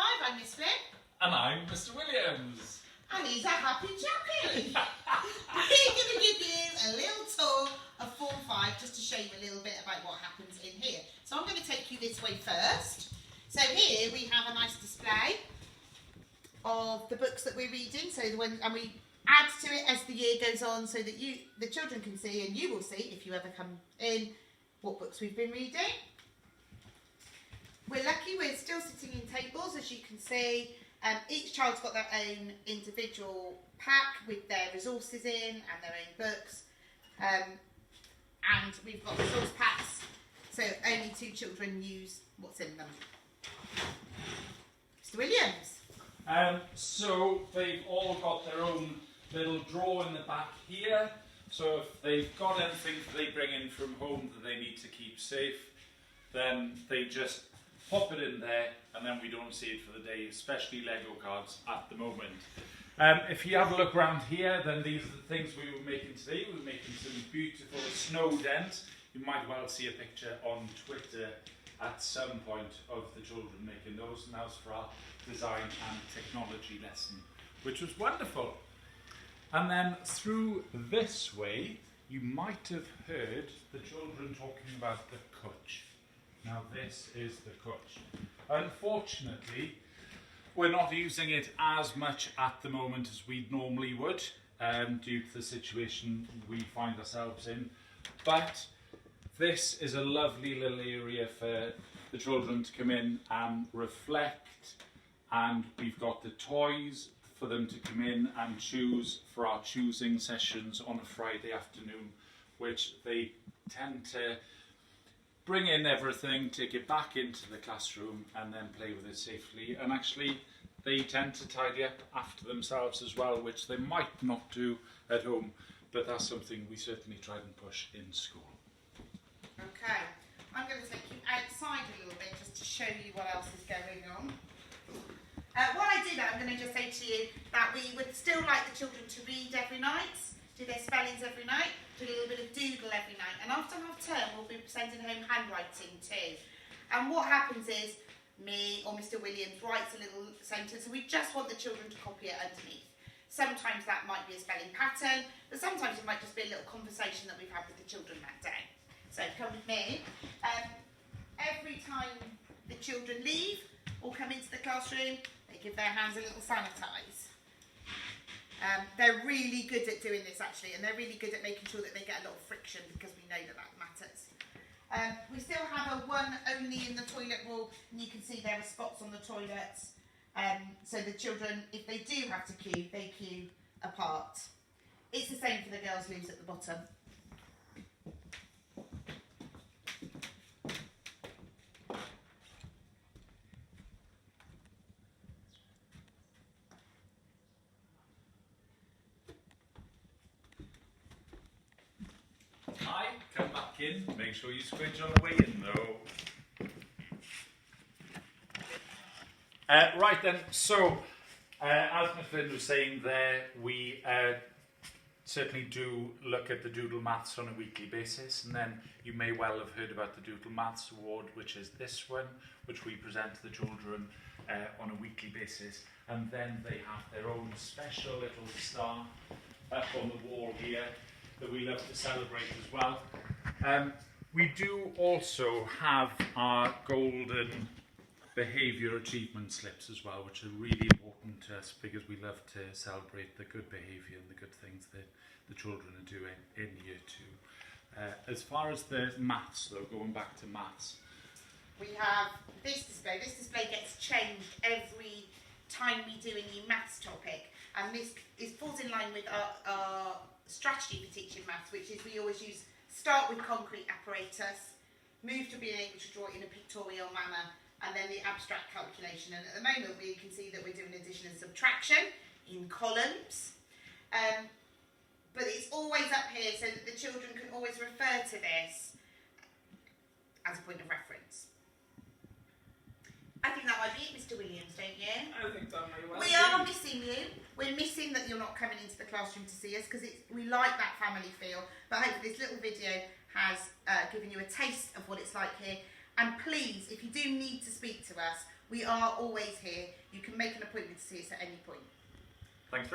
I'm Miss Flynn. And I'm Mr. Williams. And he's a happy chappy. We're going to give you a little tour of Form 5 just to show you a little bit about what happens in here. So I'm going to take you this way first. So here we have a nice display of the books that we're reading. And we add to it as the year goes on so that the children can see, and you will see if you ever come in, what books we've been reading. We're lucky we're still sitting in tables, as you can see. Each child's got their own individual pack with their resources in and their own books. And we've got resource packs, so only 2 children use what's in them. Mr. Williams. So they've all got their own little drawer in the back here. So if they've got anything that they bring in from home that they need to keep safe, then they just pop it in there, and then we don't see it for the day, especially Lego cards at the moment. If you have a look around here, then these are the things we were making today. We were making some beautiful snow dents. You might well see a picture on Twitter at some point of the children making those, and that was for our design and technology lesson, which was wonderful. And then through this way, you might have heard the children talking about the kutch. Now this is the kutch. Unfortunately, we're not using it as much at the moment as we normally would, due to the situation we find ourselves in. But this is a lovely little area for the children to come in and reflect, and we've got the toys for them to come in and choose for our choosing sessions on a Friday afternoon, which they tend to bring in everything, take it back into the classroom and then play with it safely. And actually they tend to tidy up after themselves as well, which they might not do at home, but that's something we certainly try and push in school. Okay, I'm going to take you outside a little bit just to show you what else is going on. While I do that, I'm going to just say to you that we would still like the children to read every night, do their spellings every night, do a little bit of doodle every night, and after half term we'll be sending home handwriting too. And what happens is me or Mr. Williams writes a little sentence, and we just want the children to copy it underneath. Sometimes that might be a spelling pattern, but sometimes it might just be a little conversation that we've had with the children that day. So come with me. Every time the children leave or come into the classroom, they give their hands a little sanitise. They're really good at doing this actually, and they're really good at making sure that they get a lot of friction, because we know that that matters. We still have a one only in the toilet rule, and you can see there are spots on the toilets. So the children, if they do have to queue, they queue apart. It's the same for the girls' loos at the bottom. Hi, come back in. Make sure you squidge on the way in though. Right then, so as Miss Flynn was saying there, we certainly do look at the Doodle Maths on a weekly basis, and then you may well have heard about the Doodle Maths Award, which is this one, which we present to the children on a weekly basis, and then they have their own special little star up on the wall here that we love to celebrate as well. We do also have our golden behaviour achievement slips as well, which are really important to us because we love to celebrate the good behaviour and the good things that the children are doing in year 2. As far as the maths though, going back to maths, we have this display. This display gets changed every time we do a new maths topic, and this falls in line with our strategy for teaching maths, which is we always start with concrete apparatus, move to being able to draw it in a pictorial manner, and then the abstract calculation. And at the moment we can see that we're doing addition and subtraction in columns, but it's always up here so that the children can always refer to this as a point of reference. I think that might be it, Mr. Williams, don't you? I think that may well We are missing you. We're missing that you're not coming into the classroom to see us, because we like that family feel. But hopefully this little video has given you a taste of what it's like here. And please, if you do need to speak to us, We are always here. You can make an appointment to see us at any point. Thanks.